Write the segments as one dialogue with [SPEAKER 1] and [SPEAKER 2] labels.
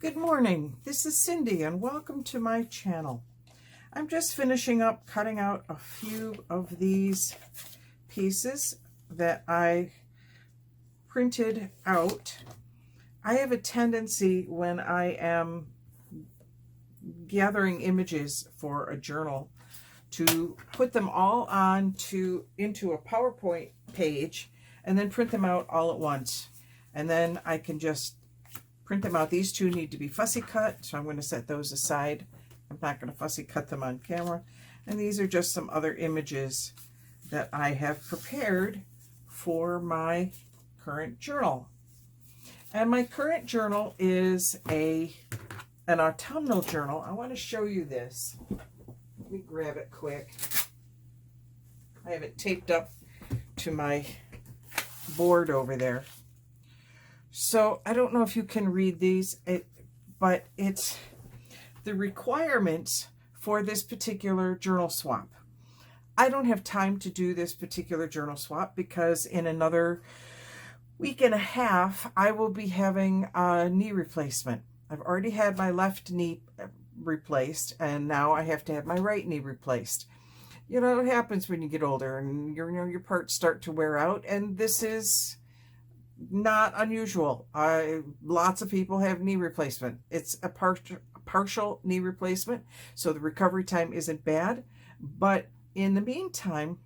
[SPEAKER 1] Good morning, this is Cindy and welcome to my channel. I'm just finishing up cutting out a few of these pieces that I printed out. I have a tendency when I am gathering images for a journal to put them all into a PowerPoint page and then print them out all at once. And then I can just print them out. These two need to be fussy cut, so I'm going to set those aside. I'm not going to fussy cut them on camera. And these are just some other images that I have prepared for my current journal. And my current journal is an autumnal journal. I want to show you this. Let me grab it quick. I have it taped up to my board over there. So I don't know if you can read these, but it's the requirements for this particular journal swap. I don't have time to do this particular journal swap because in another week and a half, I will be having a knee replacement. I've already had my left knee replaced, and now I have to have my right knee replaced. You know, it happens when you get older and your parts start to wear out, and this is not unusual. Lots of people have knee replacement. It's a partial knee replacement, so the recovery time isn't bad. But in the meantime,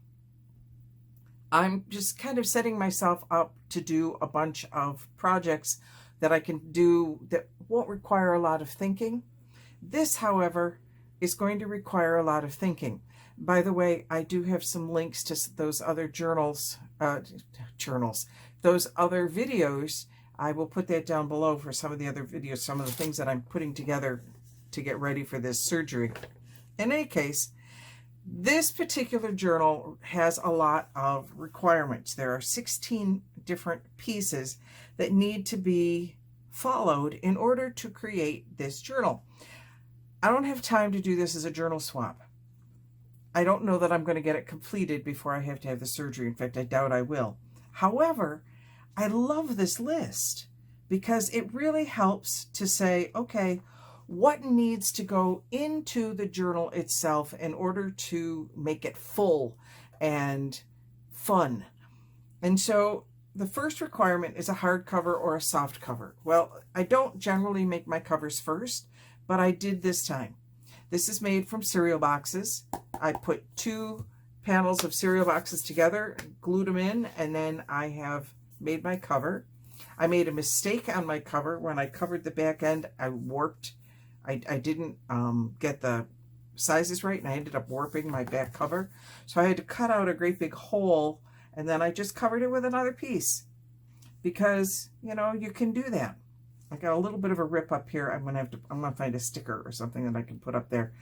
[SPEAKER 1] I'm just kind of setting myself up to do a bunch of projects that I can do that won't require a lot of thinking. This, however, is going to require a lot of thinking. By the way, I do have some links to those other those other videos. I will put that down below for some of the other videos, some of the things that I'm putting together to get ready for this surgery. In any case, this particular journal has a lot of requirements. There are 16 different pieces that need to be followed in order to create this journal. I don't have time to do this as a journal swap. I don't know that I'm going to get it completed before I have to have the surgery. In fact, I doubt I will. However, I love this list because it really helps to say, okay, what needs to go into the journal itself in order to make it full and fun. And so the first requirement is a hardcover or a soft cover. Well, I don't generally make my covers first, but I did this time. This is made from cereal boxes. I put 2 panels of cereal boxes together, glued them in, and then I have made my cover. I made a mistake on my cover. When I covered the back end, I warped. I didn't get the sizes right, and I ended up warping my back cover. So I had to cut out a great big hole, and then I just covered it with another piece because, you know, you can do that. I got a little bit of a rip up here. I'm gonna find a sticker or something that I can put up there,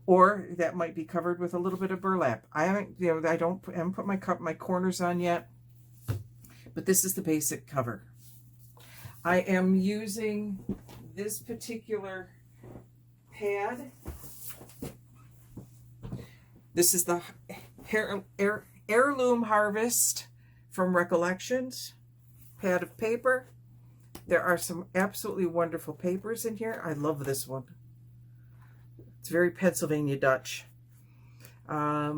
[SPEAKER 1] or that might be covered with a little bit of burlap. I haven't put my corners on yet, but this is the basic cover. I am using this particular pad. This is the Heirloom Harvest from Recollections pad of paper. There are some absolutely wonderful papers in here. I love this one. It's very Pennsylvania Dutch. I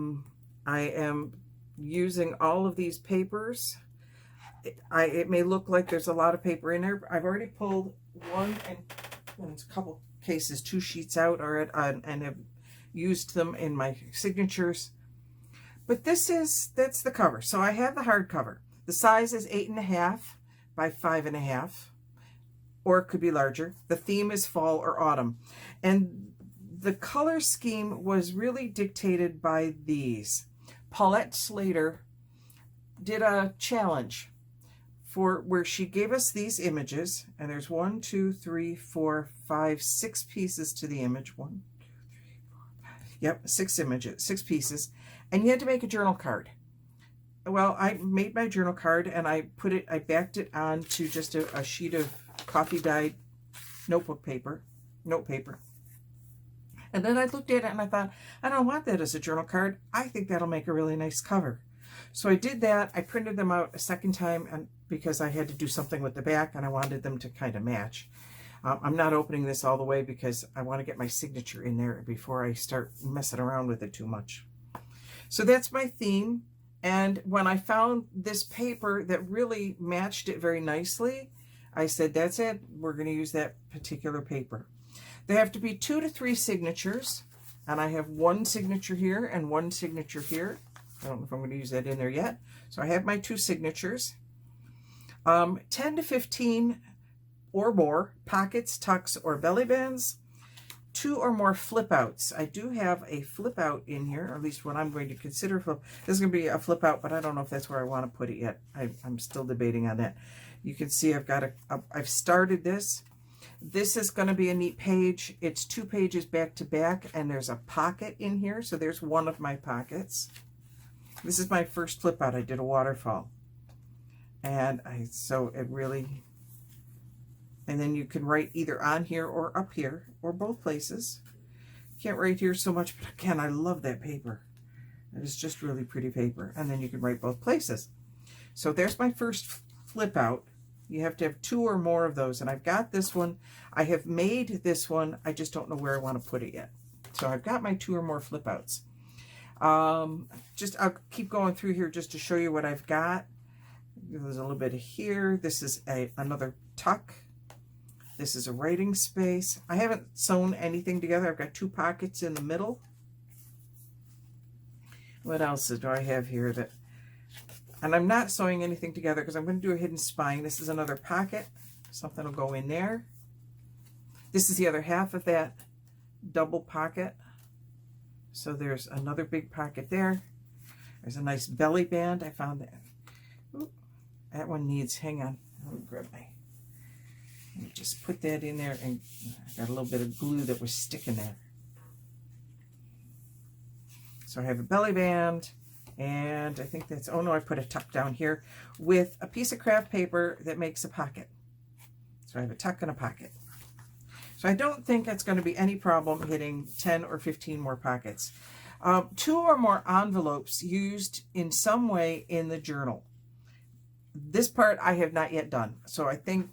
[SPEAKER 1] am using all of these papers. It may look like there's a lot of paper in there. I've already pulled one and in a couple cases 2 sheets out and have used them in my signatures. But that's the cover. So I have the hardcover. The size is 8.5 by 5.5. Or it could be larger. The theme is fall or autumn. And the color scheme was really dictated by these. Paulette Slater did a challenge for where she gave us these images, and there's 1, 2, 3, 4, 5, 6 pieces to the image. 1, 2, 3, 4, 5. Yep, 6 images, 6 pieces. And you had to make a journal card. Well, I made my journal card and I backed it onto just a sheet of coffee dyed note paper. And then I looked at it and I thought, I don't want that as a journal card. I think that'll make a really nice cover. So I did that. I printed them out a second time and because I had to do something with the back and I wanted them to kind of match. I'm not opening this all the way because I want to get my signature in there before I start messing around with it too much. So that's my theme. And when I found this paper that really matched it very nicely, I said, that's it. We're going to use that particular paper. There have to be 2 to 3 signatures. And I have one signature here and one signature here. I don't know if I'm going to use that in there yet. So I have my 2 signatures. 10 to 15 or more pockets, tucks, or belly bands. 2 or more flip outs. I do have a flip out in here, or at least what I'm going to consider flip. This is going to be a flip out, but I don't know if that's where I want to put it yet. I'm still debating on that. You can see I've started this. This is going to be a neat page. It's 2 pages back to back, and there's a pocket in here. So there's one of my pockets. This is my first flip out. I did a waterfall. And and then you can write either on here or up here or both places. Can't write here so much, but again, I love that paper. It is just really pretty paper. And then you can write both places. So there's my first flip out. You have to have 2 or more of those. And I've got this one. I have made this one. I just don't know where I want to put it yet. So I've got my 2 or more flip outs. I'll keep going through here just to show you what I've got. There's a little bit of here. This is another tuck. This is a writing space. I haven't sewn anything together. I've got 2 pockets in the middle. What else do I have here? And I'm not sewing anything together because I'm going to do a hidden spine. This is another pocket. Something will go in there. This is the other half of that double pocket. So there's another big pocket there. There's a nice belly band. I found that. Ooh, that one needs, hang on. Let me grab my, let me just put that in there, and I got a little bit of glue that was sticking there. So I have a belly band, and I think that's, oh no, I put a tuck down here with a piece of craft paper that makes a pocket. So I have a tuck and a pocket. So I don't think it's going to be any problem hitting 10 or 15 more pockets. 2 or more envelopes used in some way in the journal. This part I have not yet done. So I think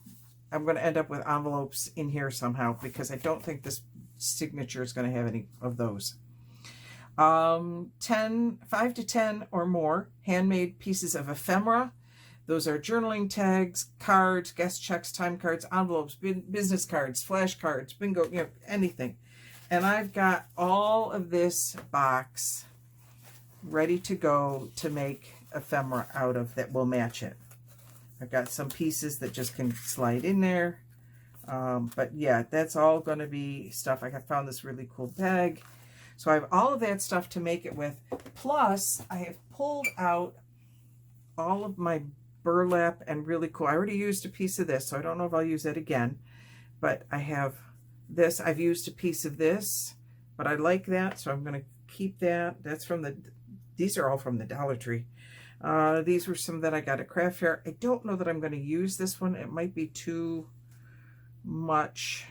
[SPEAKER 1] I'm going to end up with envelopes in here somehow because I don't think this signature is going to have any of those. 5 to 10 or more handmade pieces of ephemera. Those are journaling tags, cards, guest checks, time cards, envelopes, business cards, flashcards, bingo, anything. And I've got all of this box ready to go to make ephemera out of that will match it. I've got some pieces that just can slide in there. But yeah, that's all going to be stuff. I found this really cool bag. So I have all of that stuff to make it with. Plus, I have pulled out all of my burlap and really cool. I already used a piece of this, so I don't know if I'll use that again. But I have this. I've used a piece of this, but I like that, so I'm going to keep that. That's from these are all from the Dollar Tree. These were some that I got at craft fair. I don't know that I'm going to use this one. It might be too much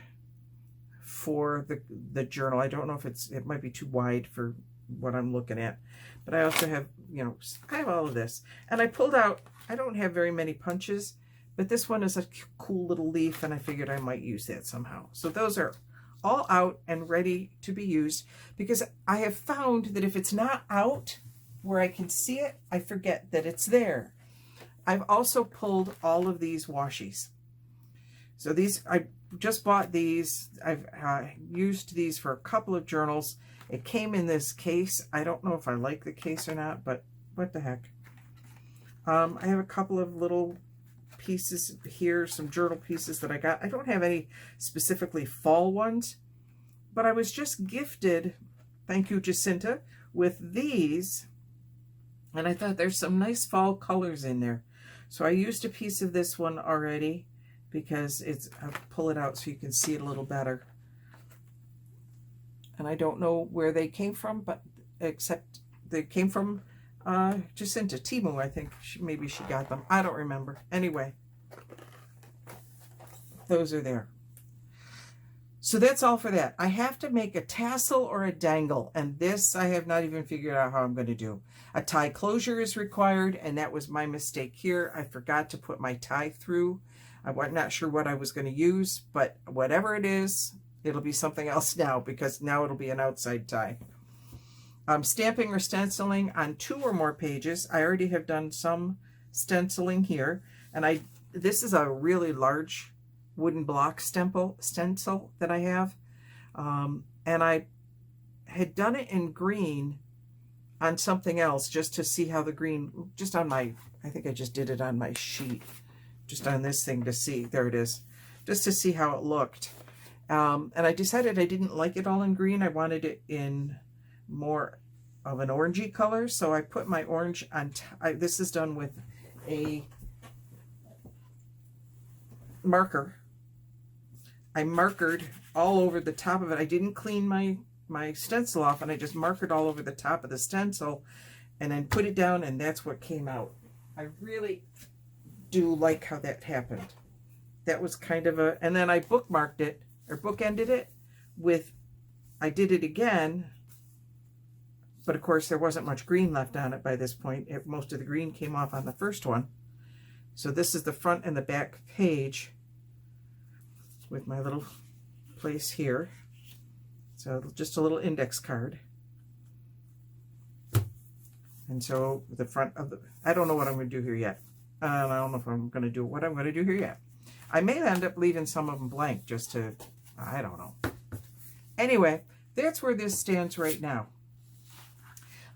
[SPEAKER 1] for the journal. I don't know if it might be too wide for what I'm looking at. But I also have, I have all of this. And I pulled out, I don't have very many punches, but this one is a cool little leaf, and I figured I might use that somehow. So those are all out and ready to be used, because I have found that if it's not out where I can see it, I forget that it's there. I've also pulled all of these washies. So these, I just bought these. I've used these for a couple of journals. It came in this case. I don't know if I like the case or not, but what the heck. I have a couple of little pieces here, some journal pieces that I got. I don't have any specifically fall ones, but I was just gifted, thank you Jacinta, with these, and I thought there's some nice fall colors in there. So I used a piece of this one already because I'll pull it out so you can see it a little better. And I don't know where they came from, but except they came from Jacinta, Timu, I think. Maybe she got them. I don't remember. Anyway, those are there. So that's all for that. I have to make a tassel or a dangle, and this I have not even figured out how I'm going to do. A tie closure is required, and that was my mistake here. I forgot to put my tie through. I'm not sure what I was going to use, but whatever it is, it'll be something else now, because now it'll be an outside tie. Stamping or stenciling on 2 or more pages. I already have done some stenciling here, and this is a really large wooden block stencil that I have, and I had done it in green on something else just to see how the green, just on my, I think I just did it on my sheet, just on this thing to see, there it is, just to see how it looked. And I decided I didn't like it all in green. I wanted it in more of an orangey color, so I put my orange on this is done with a marker. I markered all over the top of it. I didn't clean my stencil off, and I just markered all over the top of the stencil and then put it down, and that's what came out. I really do like how that happened. That was kind of a, and then I bookmarked it, or bookended it with, I did it again, but of course there wasn't much green left on it by this point. Most of the green came off on the first one. So this is the front and the back page with my little place here. So just a little index card. And so the front of the, I don't know what I'm going to do here yet. I don't know if I'm going to do what I'm going to do here yet. I may end up leaving some of them blank just to, I don't know. Anyway, that's where this stands right now.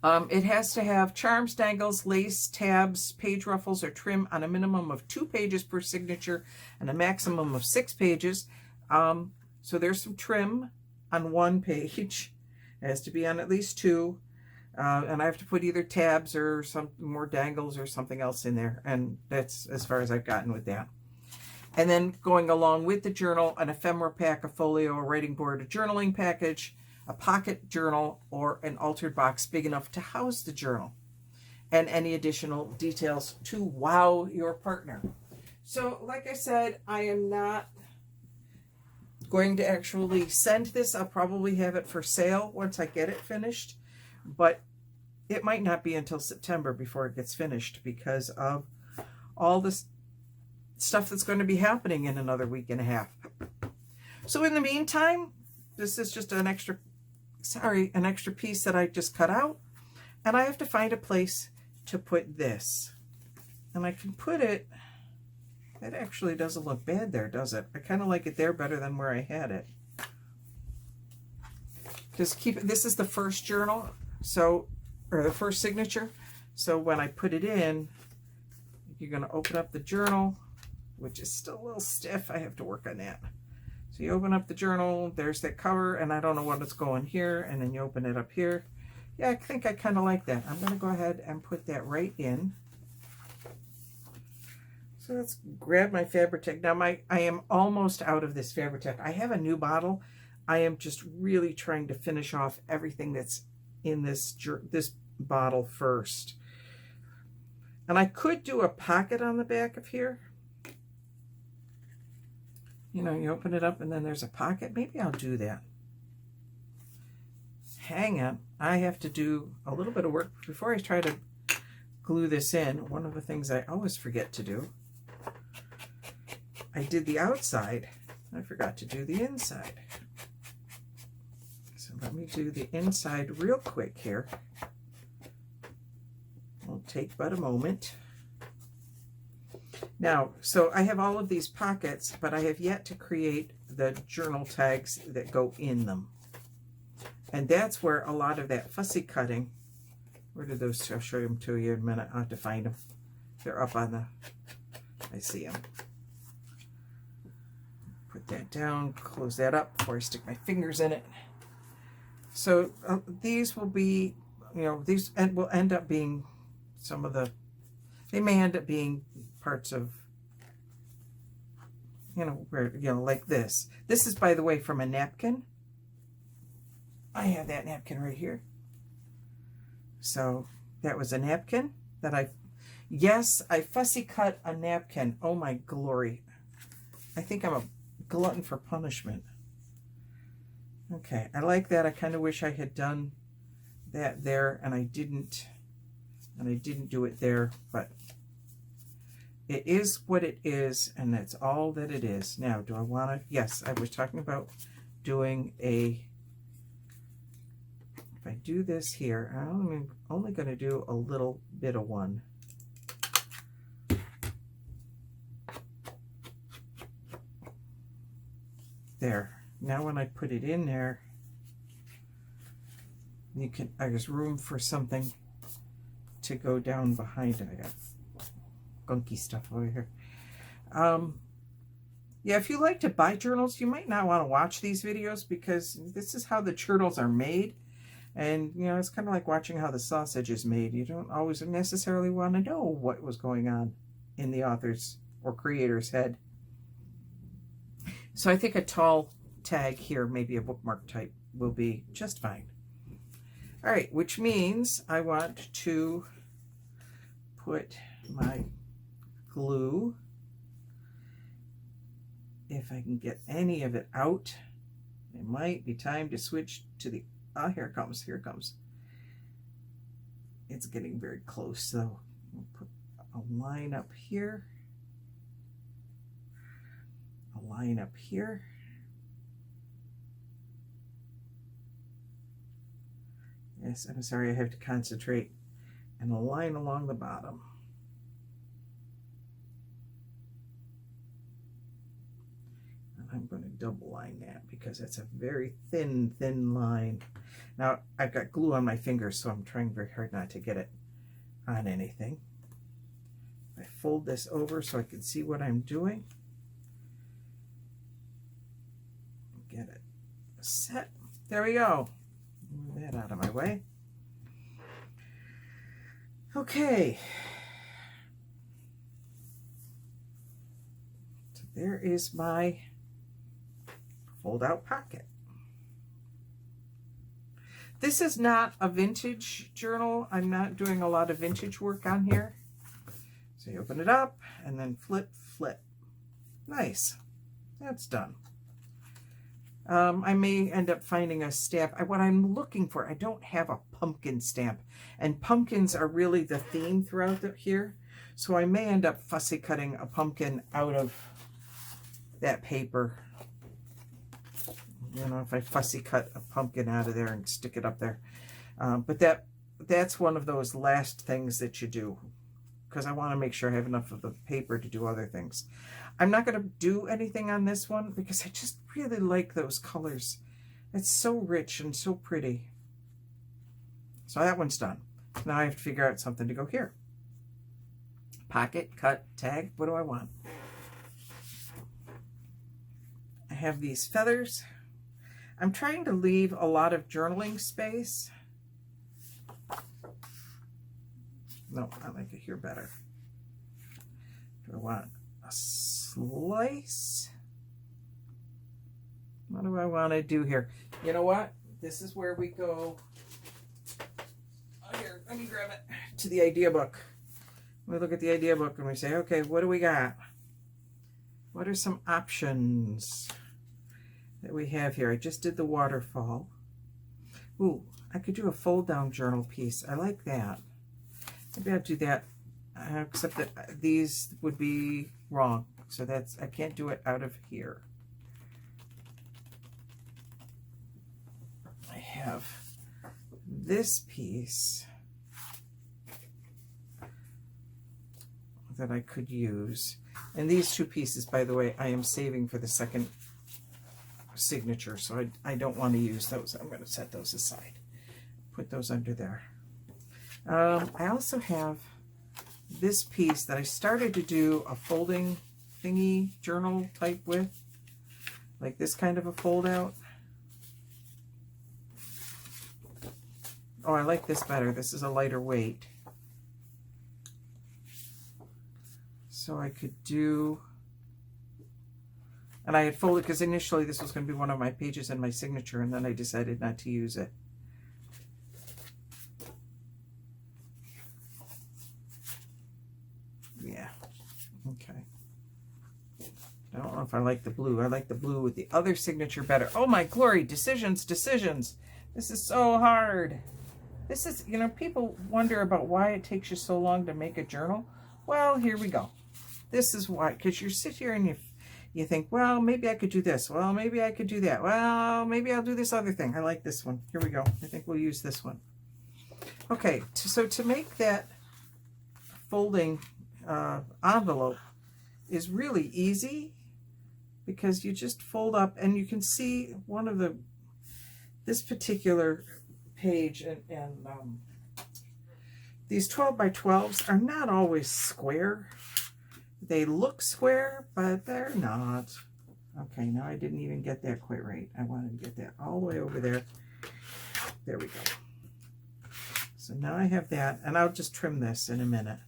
[SPEAKER 1] It has to have charms, dangles, lace, tabs, page ruffles, or trim on a minimum of 2 pages per signature and a maximum of 6 pages. So there's some trim on 1 page. It has to be on at least 2. And I have to put either tabs or some more dangles or something else in there. And that's as far as I've gotten with that. And then going along with the journal, an ephemera pack, a folio, a writing board, a journaling package, a pocket journal, or an altered box big enough to house the journal, and any additional details to wow your partner. So like I said, I am not going to actually send this. I'll probably have it for sale once I get it finished, but it might not be until September before it gets finished because of all this stuff that's going to be happening in another week and a half. So in the meantime, this is just an extra piece that I just cut out, and I have to find a place to put this. And I can put it, it actually doesn't look bad there, does it? I kind of like it there better than where I had it. Just keep it, this is the first journal, so, or the first signature. So when I put it in, you're going to open up the journal, which is still a little stiff. I have to work on that. So you open up the journal, there's that cover, and I don't know what it's going here, and then you open it up here. Yeah, I think I kind of like that. I'm going to go ahead and put that right in. So let's grab my Fabri-Tac. Now I am almost out of this Fabri-Tac. I have a new bottle. I am just really trying to finish off everything that's in this bottle first. And I could do a pocket on the back of here. You know, you open it up and then there's a pocket. Maybe I'll do that. Hang on. I have to do a little bit of work before I try to glue this in. One of the things I always forget to do. I did the outside. I forgot to do the inside. So let me do the inside real quick here. Won't take but a moment. Now, so I have all of these pockets, but I have yet to create the journal tags that go in them. And that's where a lot of that fussy cutting, where did those, I'll show them to you in a minute. I'll have to find them. They're up on the, I see them. Put that down, close that up before I stick my fingers in it. So these will be, you know, these will end up being some of the, they may end up being parts of, you know, where, you know, like this. This is, by the way, from a napkin. I have that napkin right here. So that was a napkin that yes, I fussy cut a napkin. Oh my glory. I think I'm a glutton for punishment. Okay, I like that. I kind of wish I had done that there, and I didn't do it there, but It is what it is, and that's all that it is. Now, do I want to? Yes, I was talking about doing a, if I do this here, I'm only going to do a little bit of one. There. Now when I put it in there, there's room for something to go down behind it. I got gunky stuff over here. Yeah, if you like to buy journals, you might not want to watch these videos because this is how the journals are made. And, you know, it's kind of like watching how the sausage is made. You don't always necessarily want to know what was going on in the author's or creator's head. So I think a tall tag here, maybe a bookmark type, will be just fine. All right, which means I want to put my glue, if I can get any of it out. It might be time to switch to the, here it comes, here it comes. It's getting very close, so we'll put a line up here, a line up here. Yes, I'm sorry, I have to concentrate, and a line along the bottom. I'm going to double line that because that's a very thin line. Now, I've got glue on my fingers, so I'm trying very hard not to get it on anything. I fold this over so I can see what I'm doing. Get it set. There we go. Move that out of my way. Okay. So there is my fold-out pocket. This is not a vintage journal. I'm not doing a lot of vintage work on here. So you open it up and then flip, flip. Nice. That's done. I may end up finding a stamp. What I'm looking for, I don't have a pumpkin stamp. And pumpkins are really the theme throughout here. So I may end up fussy cutting a pumpkin out of that paper. You know, if I fussy cut a pumpkin out of there and stick it up there. But that's one of those last things that you do, because I want to make sure I have enough of the paper to do other things. I'm not going to do anything on this one because I just really like those colors. It's so rich and so pretty. So that one's done. Now I have to figure out something to go here. Pocket, cut, tag. What do I want? I have these feathers. I'm trying to leave a lot of journaling space. No, I like it here better. Do I want a slice? What do I want to do here? You know what? This is where we go. Oh, here, let me grab it. To the idea book. We look at the idea book and we say, okay, what do we got? What are some options that we have here? I just did the waterfall. Ooh, I could do a fold down journal piece. I like that. Maybe I'll do that, except that these would be wrong. So I can't do it out of here. I have this piece that I could use. And these two pieces, by the way, I am saving for the second signature, so I don't want to use those. I'm going to set those aside. Put those under there. I also have this piece that I started to do a folding thingy journal type with, like this kind of a fold out. Oh, I like this better. This is a lighter weight. So I could do, and I had folded, because initially this was going to be one of my pages in my signature, and then I decided not to use it. Yeah, okay. I don't know if I like the blue. I like the blue with the other signature better. Oh my glory, decisions, decisions. This is so hard. This is, you know, people wonder about why it takes you so long to make a journal. Well, here we go. This is why, because you sit here and you think, well, maybe I could do this. Well, maybe I could do that. Well, maybe I'll do this other thing. I like this one. Here we go. I think we'll use this one. Okay, so to make that folding envelope is really easy, because you just fold up and you can see one of this particular page, and these 12 by 12s are not always square. They look square, but they're not. Okay, now I didn't even get that quite right. I wanted to get that all the way over there. There we go. So now I have that, and I'll just trim this in a minute.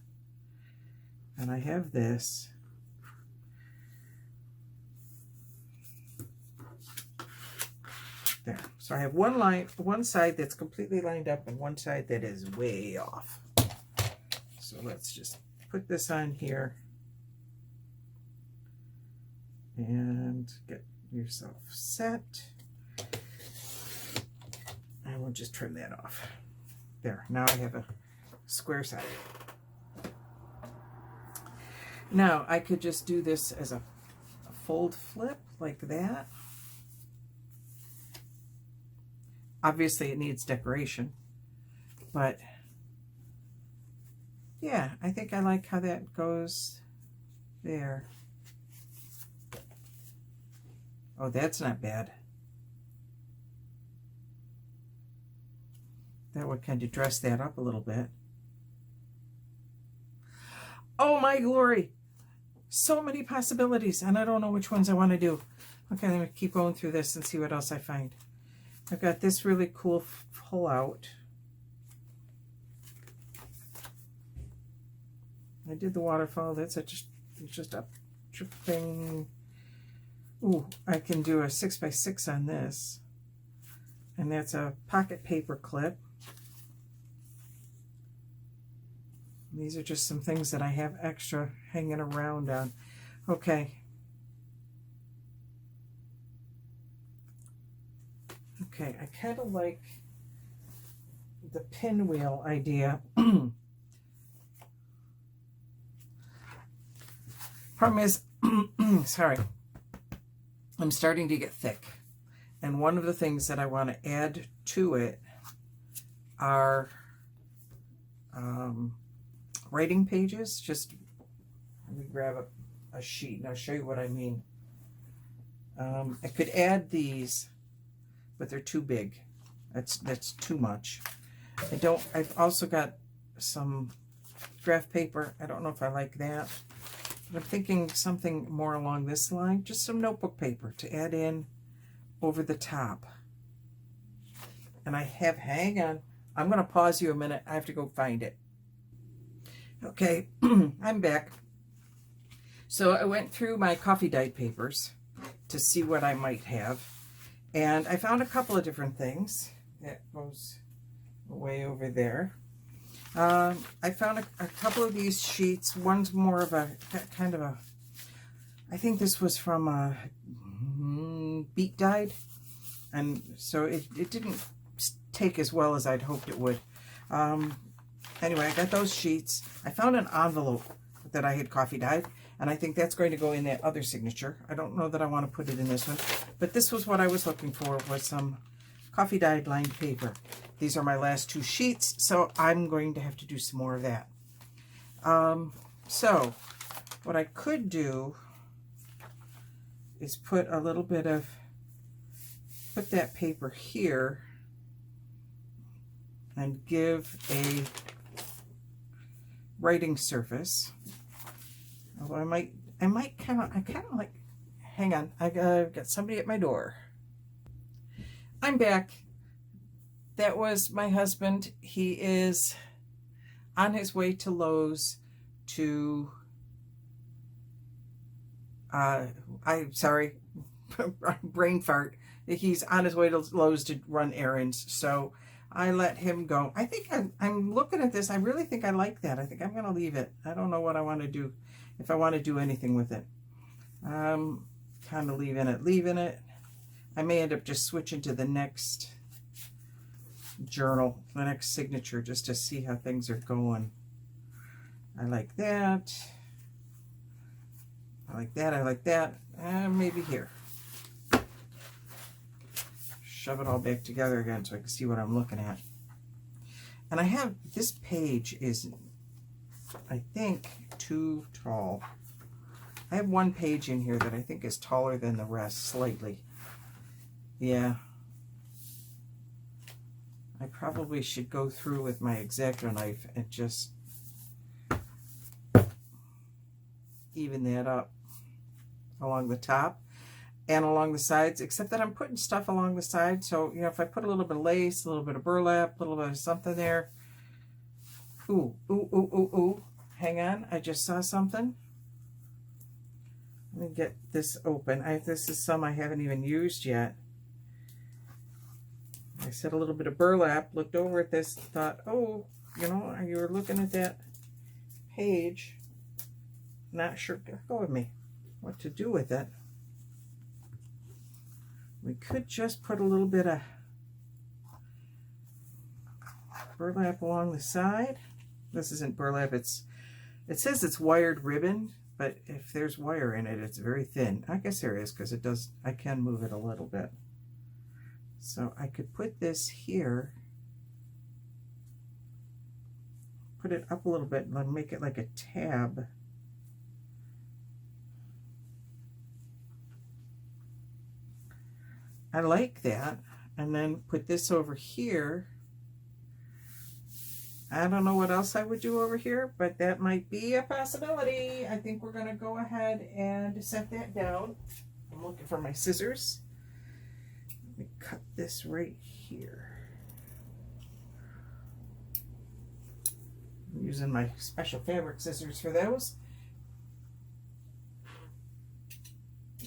[SPEAKER 1] And I have this. There. So I have one side that's completely lined up and one side that is way off. So let's just put this on here and get yourself set. And we'll just trim that off. There. Now I have a square side. Now I could just do this as a fold flip like that. Obviously it needs decoration, but yeah, I think I like how that goes there. Oh, that's not bad. That would kind of dress that up a little bit. Oh my glory! So many possibilities, and I don't know which ones I want to do. Okay, let me keep going through this and see what else I find. I've got this really cool pull out. I did the waterfall. That's just a dripping. Ooh, I can do a 6x6 on this. And that's a pocket paper clip. These are just some things that I have extra hanging around on. Okay. Okay, I kind of like the pinwheel idea. Problem is, sorry, I'm starting to get thick. And one of the things that I want to add to it are writing pages. Just let me grab a sheet and I'll show you what I mean. I could add these, but they're too big. That's too much. I've also got some graph paper. I don't know if I like that. But I'm thinking something more along this line. Just some notebook paper to add in over the top. And hang on. I'm going to pause you a minute. I have to go find it. Okay, I'm back. So I went through my coffee dyed papers to see what I might have. And I found a couple of different things. That goes way over there. I found a couple of these sheets. One's more of a kind of a, I think this was from beet dyed. And so it didn't take as well as I'd hoped it would. Anyway, I got those sheets. I found an envelope that I had coffee dyed. And I think that's going to go in that other signature. I don't know that I want to put it in this one. But this was what I was looking for, was some coffee dyed lined paper. These are my last two sheets, so I'm going to have to do some more of that. So what I could do is put that paper here and give a writing surface. Although I kind of like, hang on, I've got somebody at my door. I'm back. That was my husband. He is on his way to Lowe's to, sorry, brain fart. He's on his way to Lowe's to run errands. So I let him go. I think I'm looking at this. I really think I like that. I think I'm going to leave it. I don't know what I want to do. If I want to do anything with it. Kind of leaving it. I may end up just switching to the next journal, the next signature, just to see how things are going. I like that. I like that, I like that, and maybe here. Shove it all back together again so I can see what I'm looking at. And I have, this page is, I think, too tall. I have one page in here that I think is taller than the rest, slightly. Yeah. I probably should go through with my X-Acto knife and just even that up along the top and along the sides, except that I'm putting stuff along the side. So, you know, if I put a little bit of lace, a little bit of burlap, a little bit of something there. Ooh, ooh, ooh, ooh, ooh. Hang on, I just saw something. Let me get this open. This is some I haven't even used yet. I said a little bit of burlap, looked over at this, thought, oh, you know, you were looking at that page. Not sure, go with me, what to do with it. We could just put a little bit of burlap along the side. This isn't burlap, it says it's wired ribbon, but if there's wire in it, it's very thin. I guess there is, because it does, I can move it a little bit. So I could put this here, put it up a little bit and make it like a tab. I like that. And then put this over here. I don't know what else I would do over here, but that might be a possibility. I think we're going to go ahead and set that down. I'm looking for my scissors. Let me cut this right here. I'm using my special fabric scissors for those.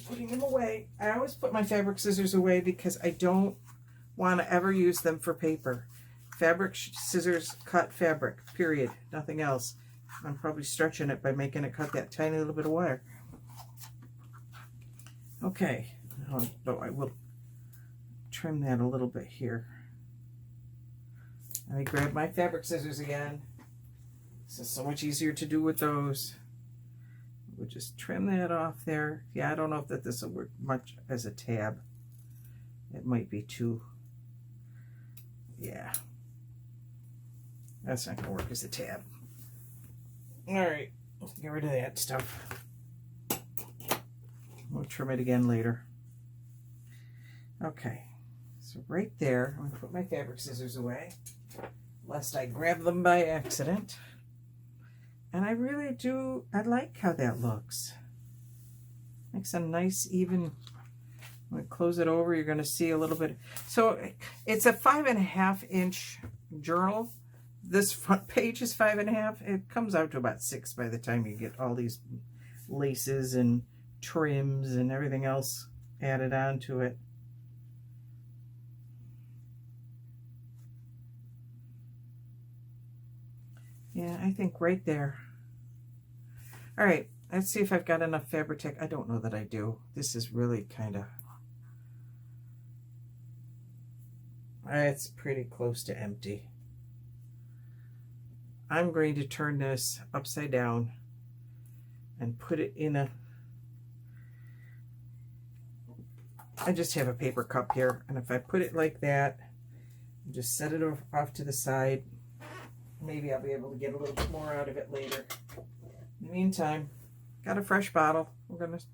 [SPEAKER 1] Putting them away. I always put my fabric scissors away because I don't want to ever use them for paper. Fabric scissors cut fabric, period. Nothing else. I'm probably stretching it by making it cut that tiny little bit of wire. Okay, though I will trim that a little bit here. Let me grab my fabric scissors again. This is so much easier to do with those. We'll just trim that off there. Yeah, I don't know if this will work much as a tab. It might be too, yeah. That's not going to work as a tab. All right, let's get rid of that stuff. We'll trim it again later. Okay, so right there, I'm going to put my fabric scissors away, lest I grab them by accident. And I really do, I like how that looks. Makes a nice even, when we close it over, you're going to see a little bit. So it's a 5.5 inch journal. This front page is 5.5. It comes out to about 6 by the time you get all these laces and trims and everything else added on to it. Yeah, I think right there. All right, let's see if I've got enough Fabri-Tac. I don't know that I do. This is really kind of, it's pretty close to empty. I'm going to turn this upside down and put it in a, I just have a paper cup here, and if I put it like that, just set it off to the side, maybe I'll be able to get a little bit more out of it later. In the meantime, got a fresh bottle. We're going to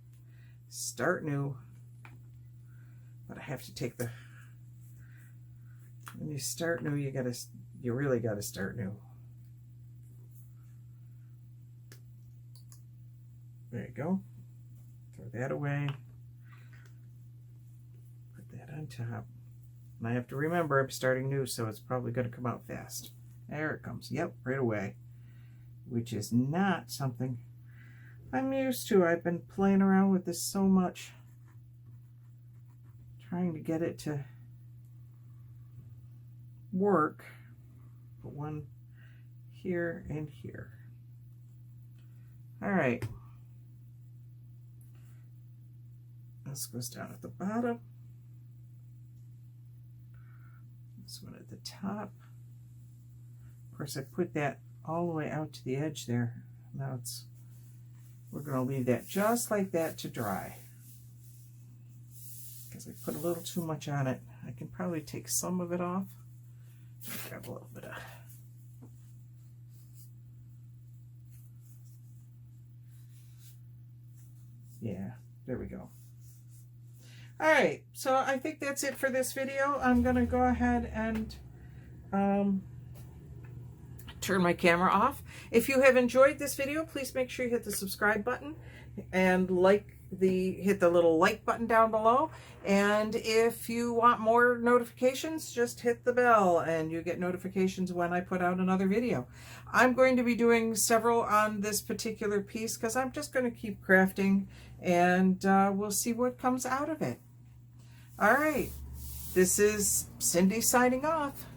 [SPEAKER 1] start new, but I have to take the, when you start new, you really got to start new. There you go. Throw that away. Put that on top. And I have to remember I'm starting new, so it's probably going to come out fast. There it comes. Yep, right away. Which is not something I'm used to. I've been playing around with this so much. Trying to get it to work. Put one here and here. All right. This goes down at the bottom. This one at the top. Of course, I put that all the way out to the edge there. Now it's We're going to leave that just like that to dry. Because I put a little too much on it. I can probably take some of it off. Grab a little bit of... Yeah, there we go. All right, so I think that's it for this video. I'm going to go ahead and turn my camera off. If you have enjoyed this video, please make sure you hit the subscribe button and hit the little like button down below. And if you want more notifications, just hit the bell and you get notifications when I put out another video. I'm going to be doing several on this particular piece because I'm just going to keep crafting, and we'll see what comes out of it. All right, this is Cindy signing off.